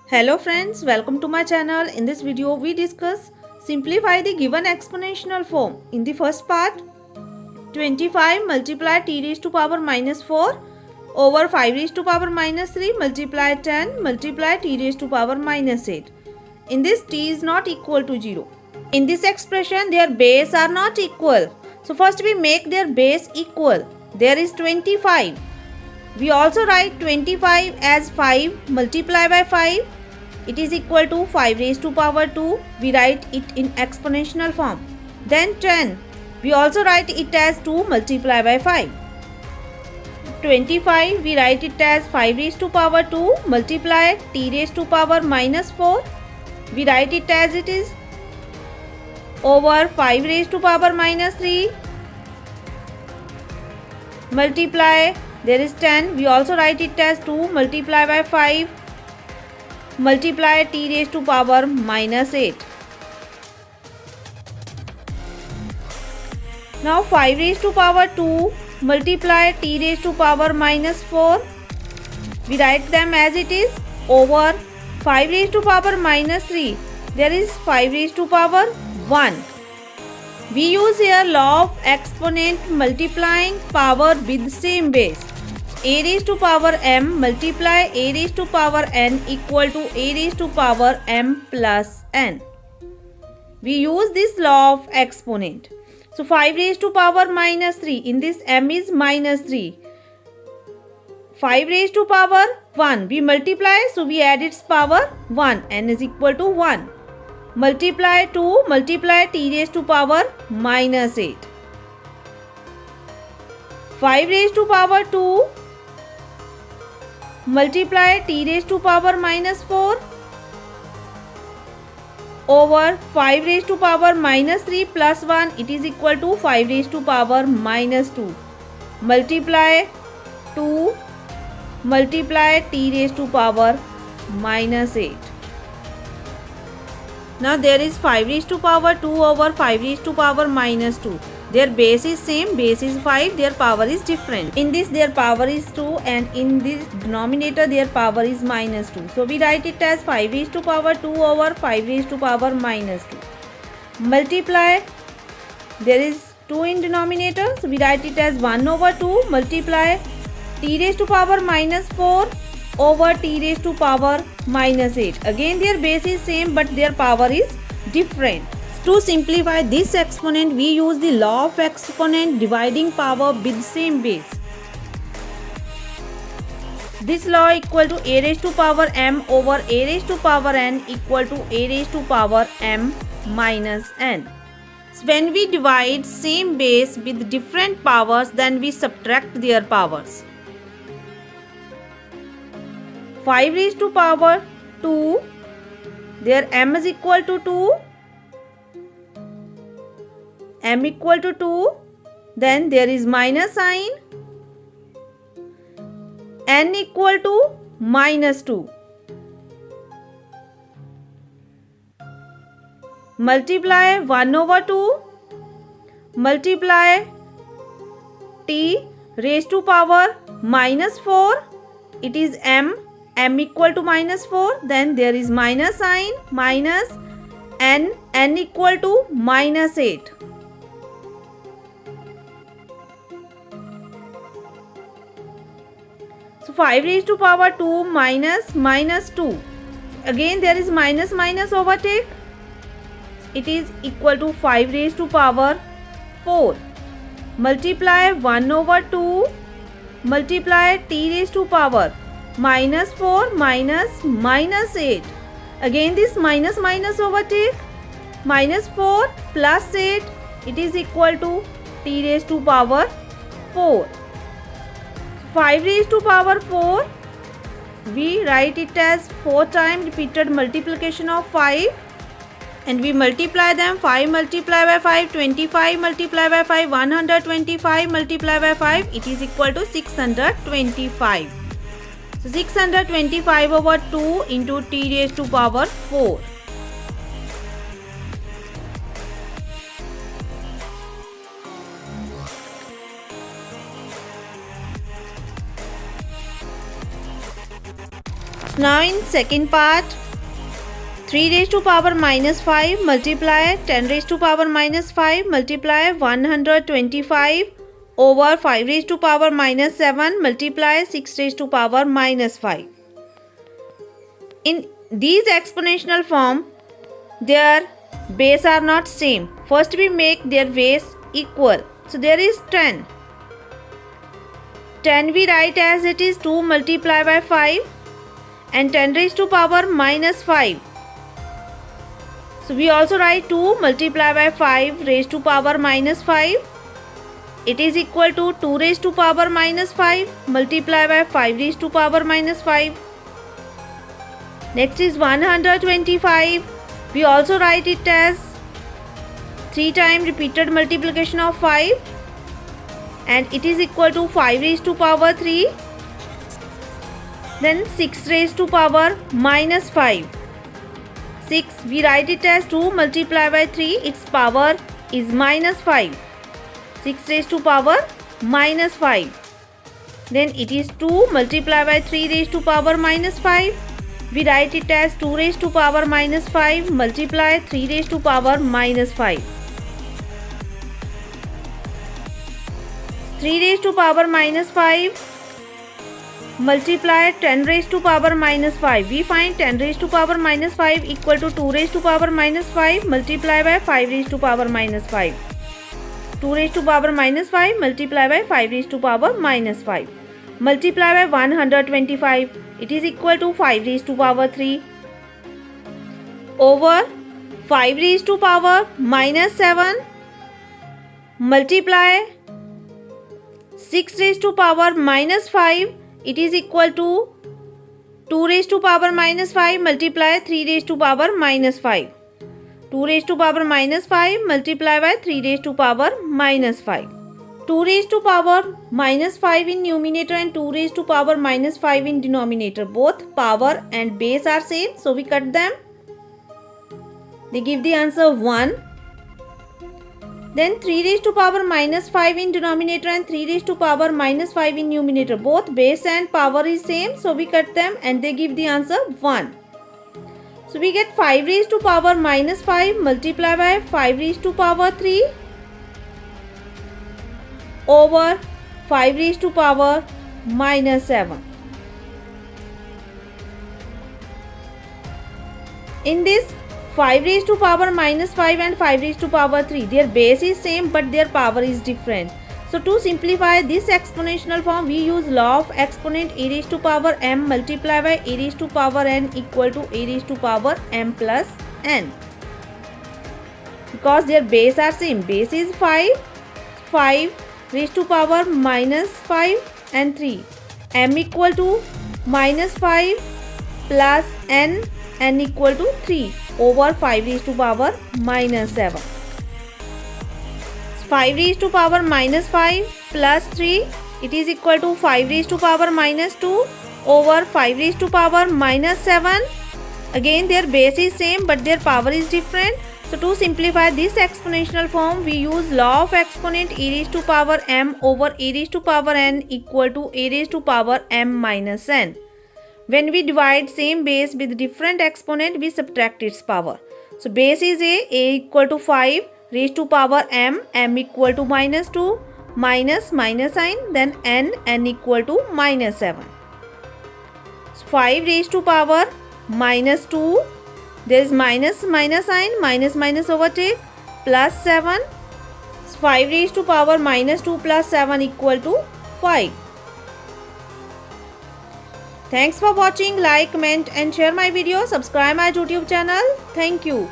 Hello friends, welcome to my channel. In this video we discuss simplify the given exponential form. In the first part, 25 multiply t raised to power minus 4 over 5 raised to power minus 3 multiply 10 multiply t raised to power minus 8. In this t is not equal to 0. In this expression their base are not equal. So first we make their base equal. There is 25. We also write 25 as 5 multiply by 5. It is equal to 5 raised to power 2. We write it in exponential form. Then 10. We also write it as 2 multiply by 5. 25. We write it as 5 raised to power 2 multiply t raised to power minus 4. We write it as it is over 5 raised to power minus 3 multiply. There is 10. We also write it as 2 multiply by 5 multiply t raised to power minus 8. Now 5 raised to power 2 multiply t raised to power minus 4. We write them as it is over 5 raised to power minus 3. There is 5 raised to power 1. We use here law of exponent multiplying power with same base. A raised to power m multiply a raised to power n equal to a raised to power m plus n. We use this law of exponent. So 5 raised to power minus 3. In this m is minus 3. 5 raised to power 1. We multiply, so we add its power 1. N is equal to 1. Multiply 2 multiply t raised to power minus 8. 5 raised to power 2 multiply t raised to power minus 4 over 5 raised to power minus 3 plus 1. It is equal to 5 raised to power minus 2. Multiply 2 multiply t raised to power minus 8. Now there is 5 raised to power 2 over 5 raised to power minus 2. Their base is same, base is 5, their power is different. In this their power is 2 and in this denominator their power is minus 2. So we write it as 5 raised to power 2 over 5 raised to power minus 2. Multiply, there is 2 in denominator, so we write it as 1 over 2 multiply t raised to power minus 4 over t raised to power minus 8. Again their base is same but their power is different. To simplify this exponent, we use the law of exponent dividing power with same base. This law equal to a raised to power m over a raised to power n equal to a raised to power m minus n. So when we divide same base with different powers, then we subtract their powers. 5 raised to power 2, their m is equal to 2. M equal to 2, then there is minus sign, n equal to minus 2. Multiply 1 over 2, multiply t raised to power minus 4, it is m equal to minus 4, then there is minus sign, minus n equal to minus 8. So 5 raised to power 2 minus minus 2. Again there is minus minus overtake. It is equal to 5 raised to power 4. Multiply 1 over 2. Multiply t raised to power minus 4 minus minus 8. Again this minus minus overtake. Minus 4 plus 8. It is equal to t raised to power 4. 5 raised to power 4, we write it as 4 times repeated multiplication of 5 and we multiply them. 5 multiply by 5, 25 multiply by 5, 125 multiply by 5, it is equal to 625. So 625 over 2 into t raised to power 4. So now in second part, 3 raised to power minus 5 multiply 10 raised to power minus 5 multiply 125 over 5 raised to power minus 7 multiply 6 raised to power minus 5. In these exponential form, their base are not same. First we make their base equal. So there is 10. 10 we write as it is 2 multiply by 5 and 10 raised to power minus 5. So we also write 2 multiply by 5 raised to power minus 5. It is equal to 2 raised to power minus 5 multiply by 5 raised to power minus 5. Next is 125. We also write it as 3 times repeated multiplication of 5 and it is equal to 5 raised to power 3. Then 6 raised to power minus 5. 6 we write it as 2 multiply by 3, its power is minus 5. 6 raised to power minus 5. Then it is 2 multiply by 3 raised to power minus 5. We write it as 2 raised to power minus 5 multiply 3 raised to power minus 5. 3 raised to power minus 5 multiply 10 raised to power minus 5. We find 10 raised to power minus 5 equal to 2 raised to power minus 5 multiply by 5 raised to power minus 5. 2 raised to power minus 5 multiply by 5 raised to power minus 5. Multiply by 125. It is equal to 5 raised to power 3 over 5 raised to power minus 7 multiply 6 raised to power minus 5. It is equal to 2 raised to power minus 5 multiply 3 raised to power minus 5. 2 raised to power minus 5 multiply by 3 raised to power minus 5. 2 raised to power minus 5 in numerator and 2 raised to power minus 5 in denominator. Both power and base are same, so we cut them. They give the answer 1. Then 3 raised to power minus 5 in denominator and 3 raised to power minus 5 in numerator. Both base and power is same, so we cut them and they give the answer 1. So we get 5 raised to power minus 5 multiply by 5 raised to power 3 over 5 raised to power minus 7. In this 5 raised to power minus 5 and 5 raised to power 3, their base is same but their power is different. So to simplify this exponential form, we use law of exponent a raised to power m multiply by a raised to power n equal to a raised to power m plus n. Because their base are same, base is 5, 5 raised to power minus 5 and 3. M equal to minus 5 plus n equal to 3 over 5 raised to power minus 7. 5 raised to power minus 5 plus 3, it is equal to 5 raised to power minus 2 over 5 raised to power minus 7. Again their base is same but their power is different. So to simplify this exponential form, we use law of exponent a raised to power m over a raised to power n equal to a raised to power m minus n. When we divide same base with different exponent, we subtract its power. So base is a equal to 5 raised to power m equal to minus 2, minus sign, then n equal to minus 7. So 5 raised to power minus 2, there is minus sign, minus overtake, plus 7. So 5 raised to power minus 2 plus 7 equal to 5. Thanks for watching. Like, comment and share my video. Subscribe my YouTube channel. Thank you.